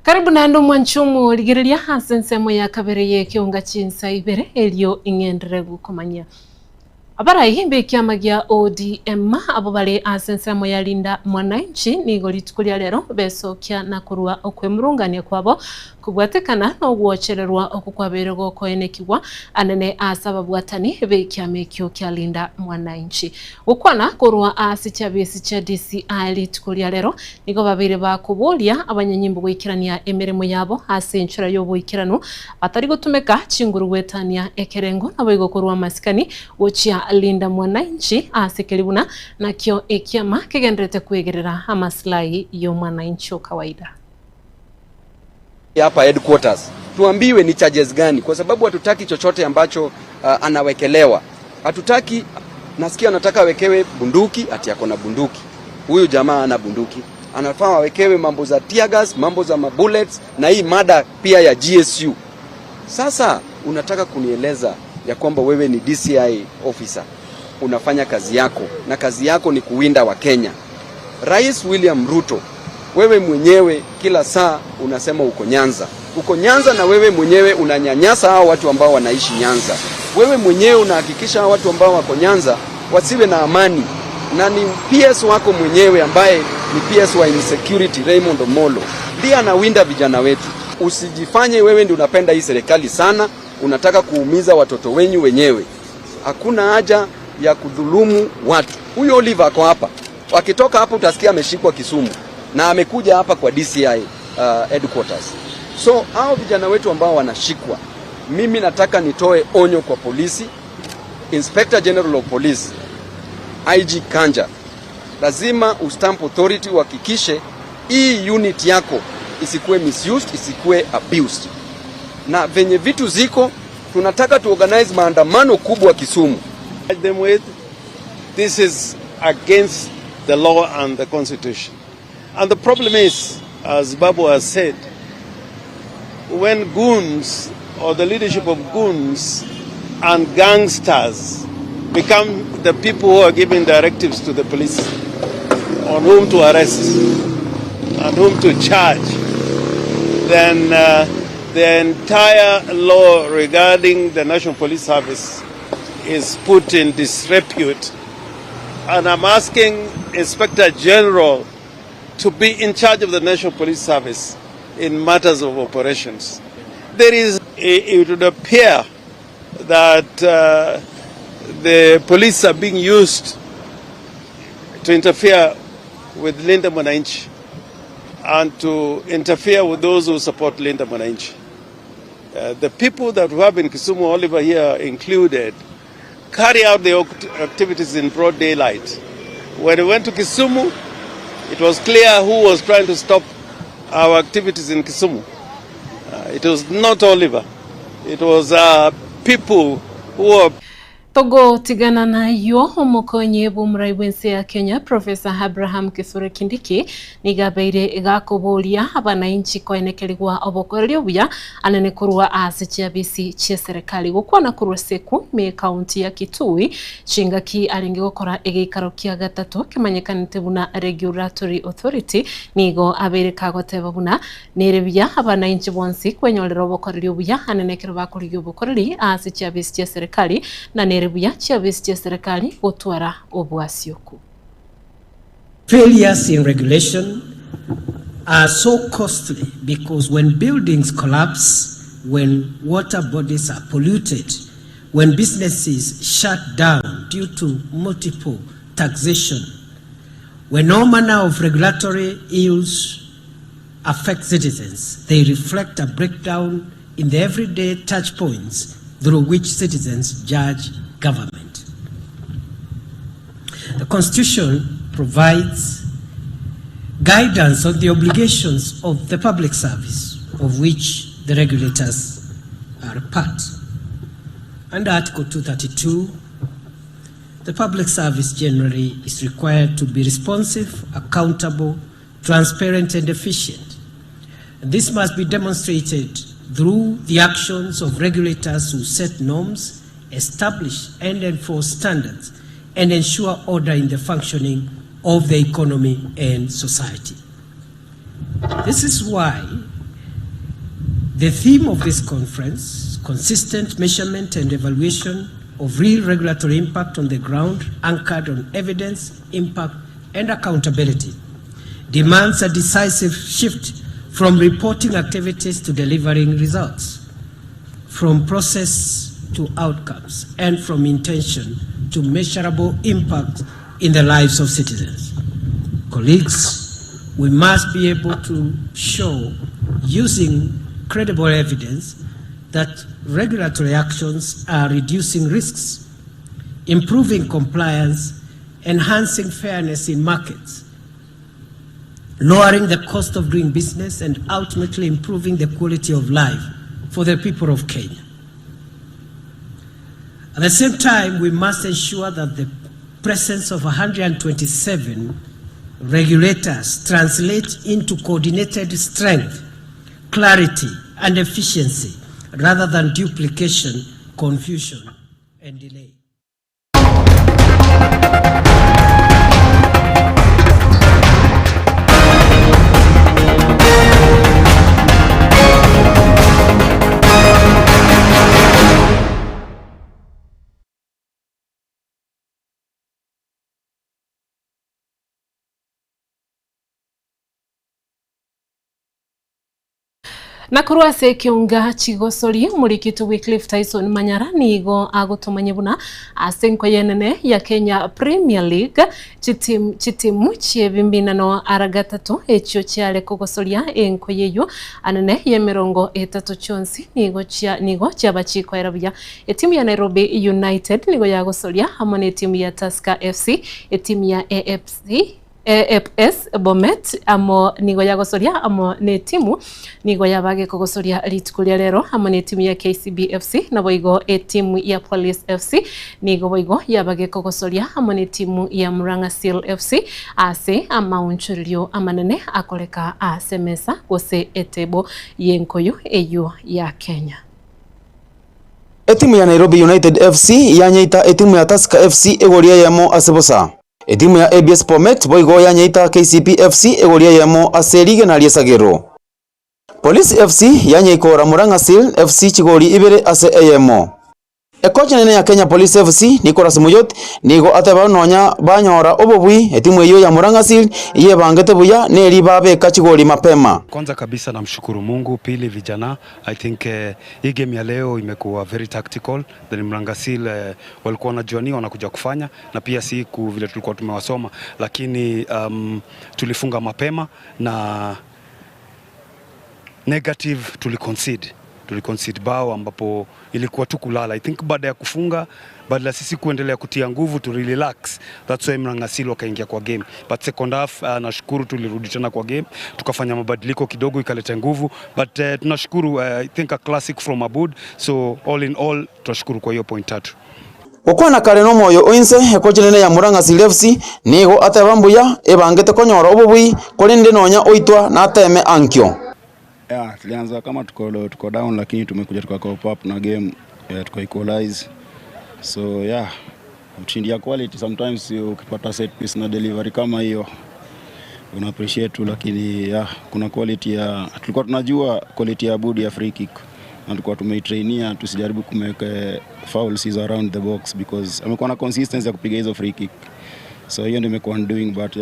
Karibu na ndo mwanchumu ligiriria hasa nsemo ya kabere ye kiunga chinsa ibere elio ingendere gukomanya. Abara ihimbe kiama gia ODM abo bale asensemo ya Linda Mwananchi nigo litukulia lero beso kia nakurua okwemurungania kwabo kubwatekana no gwochererwa okukwabere goko enekiwa anene asaba bwatani be kiame kyo kia Linda Mwananchi ukwana kurua asicha besi cha DCI litukulia lero nigo babire bakubulia abanyanyimbo gwikirania emirimo yabo asenchura yo bwikirano batari gutumeka chinguru wetania ekerengo nabo igokurwa masikani wochia Linda Mwananchi asekelibuna na kyo ekiama kigendrete kuegerera amaslahi yo mwananchi kawaida. Hapa headquarters tuambiwe ni charges gani, kwa sababu hatutaki chochote ambacho anawekelewa. Hatutaki, nasikia anataka awekewe bunduki, ati yako na bunduki. Huyu jamaa ana bunduki. Anafaa awekewe mambo za tear gas, mambo za mabullets na hii mada pia ya GSU. Sasa unataka kunieleza ya kwamba wewe ni DCI officer, unafanya kazi yako na kazi yako ni kuwinda wa Kenya. Rais William Ruto, wewe mwenyewe kila saa unasema uko Nyanza. Uko Nyanza na wewe mwenyewe unanyanyasa hao watu ambao wanaishi Nyanza. Wewe mwenyewe unahakikisha hao watu ambao wako Nyanza wasiwe na amani. Na ni PS wako mwenyewe ambaye ni PS wa insecurity Raymond Omolo ndiye anawinda vijana wetu. Usijifanye wewe ndio unapenda hii serikali sana, unataka kuumiza watoto wenyu wenyewe. Hakuna haja ya kudhulumu watu. Huyo Oliver ako hapa. Wakitoka hapo utasikia ameshikwa Kisumu na amekuja hapa kwa DCI headquarters. So hao vijana wetu ambao wanashikwa, mimi nataka nitoe onyo kwa polisi, Inspector General of Police, IG Kanja. Lazima ustamp authority uhakikishe hii unit yako isikuwe misused, isikuwe abused. Na venye vitu ziko, tunataka organize maandamano kubwa Kisumu. This is against the law and the constitution. And the problem is, as Babu has said, when goons or the leadership of goons and gangsters become the people who are giving directives to the police on whom to arrest and whom to charge, then the entire law regarding the National Police Service is put in disrepute. And I'm asking Inspector General to be in charge of the National Police Service in matters of operations. It would appear that the police are being used to interfere with Linda Mwananchi and to interfere with those who support Linda Mwananchi. The people that we have in Kisumu, Oliver here included, carry out their activities in broad daylight. When we went to Kisumu, it was clear who was trying to stop our activities in Kisumu. It was not Oliver. It was people who are Togo tigana na yo omukonye bumrai wense ya Kenya Professor Abraham Kithure Kindiki nigabeire igakuburia abananchi koenekeligwa obokoryo buya anene kurwa asichia bisi chia serikali gukwana kurwa seku me county ya Kitui Chingaki alingi gukora egikaro kia gatatu kimanyekanite buna Regulatory Authority nigo abeire kagoteba buna nerebya abananchi bonsi kwenyolera obokoryo buya anene kirwa kuryo obokorri asichia bisi chia serikali na Failures in regulation are so costly because when buildings collapse, when water bodies are polluted, when businesses shut down due to multiple taxation, when all manner of regulatory ills affect citizens, they reflect a breakdown in the everyday touch points through which citizens judge government. The Constitution provides guidance on the obligations of the public service, of which the regulators are a part. Under Article 232, the public service generally is required to be responsive, accountable, transparent, and efficient. And this must be demonstrated through the actions of regulators who set norms, establish and enforce standards, and ensure order in the functioning of the economy and society. This is why the theme of this conference, consistent measurement and evaluation of real regulatory impact on the ground, anchored on evidence, impact, and accountability, demands a decisive shift from reporting activities to delivering results, from process to outcomes, and from intention to measurable impact in the lives of citizens. Colleagues, we must be able to show, using credible evidence, that regulatory actions are reducing risks, improving compliance, enhancing fairness in markets, lowering the cost of doing business, and ultimately improving the quality of life for the people of Kenya. At the same time, we must ensure that the presence of 127 regulators translates into coordinated strength, clarity, and efficiency, rather than duplication, confusion, and delay. Na kurwase kiunga chigosori murikitu Wycliffe Tyson Manyara nigo agutumanye buna asenko yenene ya Kenya Premier League chitimu chiebimbinano aragatatu echo chiale kugosoria enko yeyo anene ye 30 chonsi nigo chabachiko erabuya etimu ya Nairobi United nigo yagosoria hamwe timu ya Tusker FC etimu ya AFS Bomet amo nigo yagosoria amo ne timu nigo yabage kugosoria litukulia lero amo ne timu ya KCB FC na boigo timu ya Police FC nigo boigo yabage kugosoria amo ne timu ya Murang'a Seal FC ase ama unchurio amanene akoleka asemesa gose etebo yenkoyo eyo ya Kenya. Etimu ya Nairobi United FC yanyeita etimu ya Tusker FC egoria yamo asebosa. Etimu ya ABS Bomet boigo yanyeita KCB FC egoria yamo aserige na liesagero. Police FC yanyeikora Murang'a Seal FC chigori ibere ase AMO. Ekocha nene ya Kenya Police FC Nicholas Muyot nigo ateba nonya banyora obobui etimu eyo ya Murang'a Seal iye bangete buya neri babe kachigori mapema. Kwanza kabisa namshukuru Mungu, pili vijana, I think hii game ya leo imekuwa very tactical. Then Murang'a Seal walikuwa wanajuani wanakuja kufanya na pia siku vile tulikuwa tumewasoma, lakini tulifunga mapema na negative tuliconcede. tuliconcede bao ambapo ilikuwa tu kulala. I think baada ya kufunga, badala sisi kuendelea kutia nguvu to relax, that's why Mrangasil wakaingia kwa game. But second half nashukuru tulirudi tena kwa game, tukafanya mabadiliko kidogo ikaleta nguvu, but tunashukuru I think a classic from Abud, so all in all tunashukuru kwa hiyo point 3. Okwana kare no moyo oinse ekochirene ya Murang'asil FC nigo atebambuya ebangete konyora obubui kolinde nonya oitwa na ateme ankyo. Tulianza kama tuko down, lakini tumekuja tukakop up na game, tuka equalize. So ushindi ya quality sometimes ukipata set piece na delivery kama hiyo una appreciate tu, lakini kuna quality ya tulikuwa tunajua quality ya Abud ya free kick, na tulikuwa tumeitrainia tusijaribu kumeka fouls around the box because amekuwa na consistency ya kupiga hizo free kick. So hiyo ndio imekuwa doing, but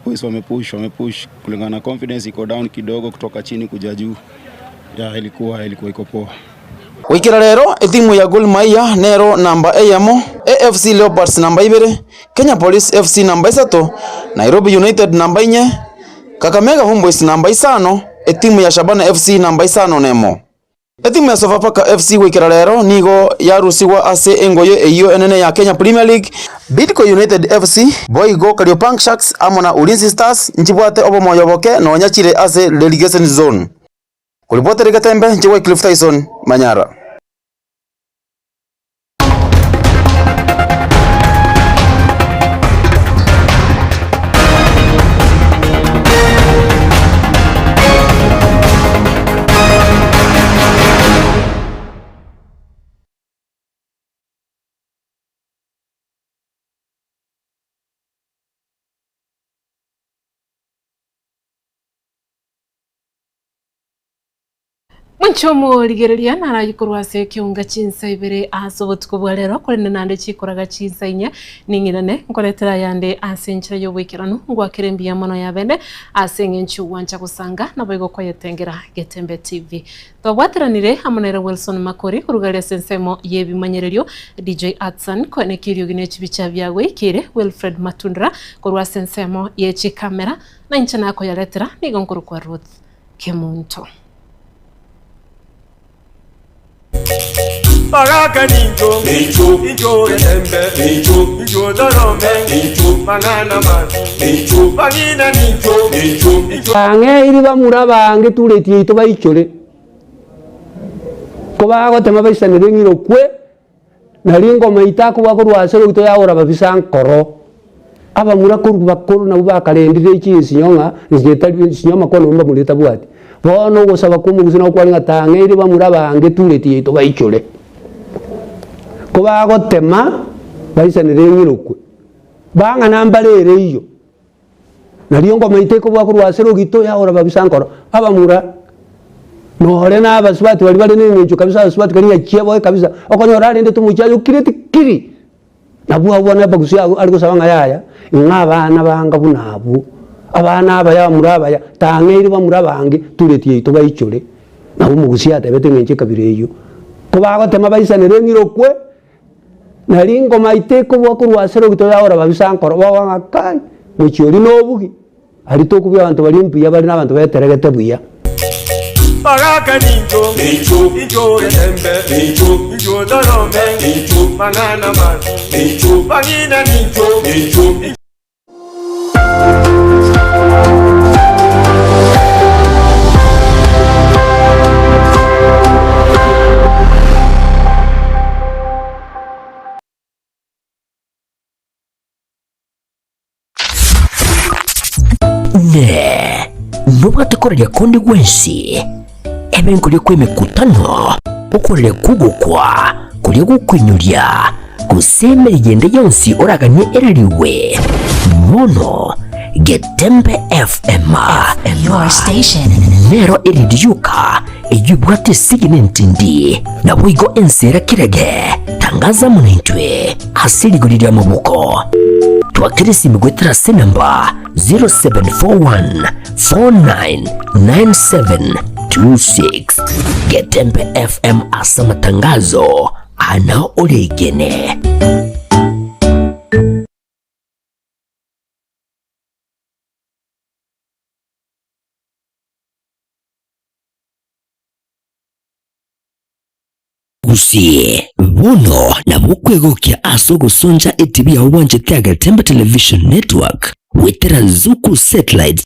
boys wamepush kulingana na confidence iko down kidogo kutoka chini kuja juu. Ilikuwa iko poa. Wikira rero etimu ya Gor Mahia nero namba eyamo, AFC Leopards namba 2, Kenya Police FC namba 3, Nairobi United namba 4, Kakamega Homeboyz namba 5, etimu ya Shabana FC namba 5 nemo. Etimu ya Sofapaka FC wikira rero nigo yarusiwa ase engoyo eyo enene ya Kenya Premier League. Bidco United FC boigo Kariobangi Sharks amona Ulinzi Stars njibwate obomoyoboke no nyachire ase relegation zone. Kulipota Gatembe njiwe Cliff Tyson Manyara. Mwanchomo ligereria narayikorwa se kiunga chinsa ibere asobotuko bwarero kolene nande chikoraga chinsa inya ningirane ngoletera yande asenchira yo wikirano ngwakirembia mono ya bene asengenchu wancha kusanga naboigo kwayetengera Getembe TV twabwatiranire hamonera Wilson Makori kurugaria sensemo yebimanyererio DJ Atsan kwene kirio gine chibicha byagwe kire Wilfred Matundra korwa sensemo yechi kamera na inchana ko yaletera nigonkuru kwa Ruth Kemunto. Bagaka ninjo, ninjo Getembe, ninjo Dorome, Mangana Mazi, Bagina ninjo. Bange iri bamura bange turetie ito bayichore. Koba gotema bayisanire ngirokwe nari ngoma itako bakorwase ruto yaora babisankoro. Abamura kuru bakuru na bakarendire iki sinyonga njetari sinyoma kono mba muleta bwati. Bono gusaba kumugusina kwa ngatange iri bamura bange turetie ito bayichore. Koba gotema bayisanire ngirokwe. Banga nambalere iyo. Nariyo ngoma iteko bakorwase rugito yaora babisankoro. Abamura nohore na abasubati bali n'inyico kabisa abasubati kari yakiye kabisa okonyora rende tumucyayo kiri nabuha bwana bagusi ariko sabanga yaya ingabana banga bunabu abana abaya murabaya tangeri bamurabange turetie ito bayichore nabo mugusi atebete ngice kabireyo ko bagotema bayisanire ngirokwe nari ngoma iteko bakorwase rugito yaora babisankoro bawanga kai mucyori nobugi ari to kubya abantu bali mpiya bali n'abantu beteregete buya. Bagaka ninjo, ninjo Getembe, ninjo Dorome, Mangana Mazi, Bagina ninjo. Nubatakoreria kondi gwensi ebe kuria kwe mikutano ukorere kugukwa kuria gukwinyuria gusemera igende yonsi oraganye erariwe mono Getembe FM your station nero iridiuka iyubwate sigine ntindi na wigo ensera kirege tangaza munintwe hasirigurira mabuko twakirisi migwetera senamba 0741 499726 Getembe FM asa matangazo ana oregene. gusie bono na bukwegokia asogo sonja etv ya Wanjete Agatemba Television Network wetera Zuku Satellite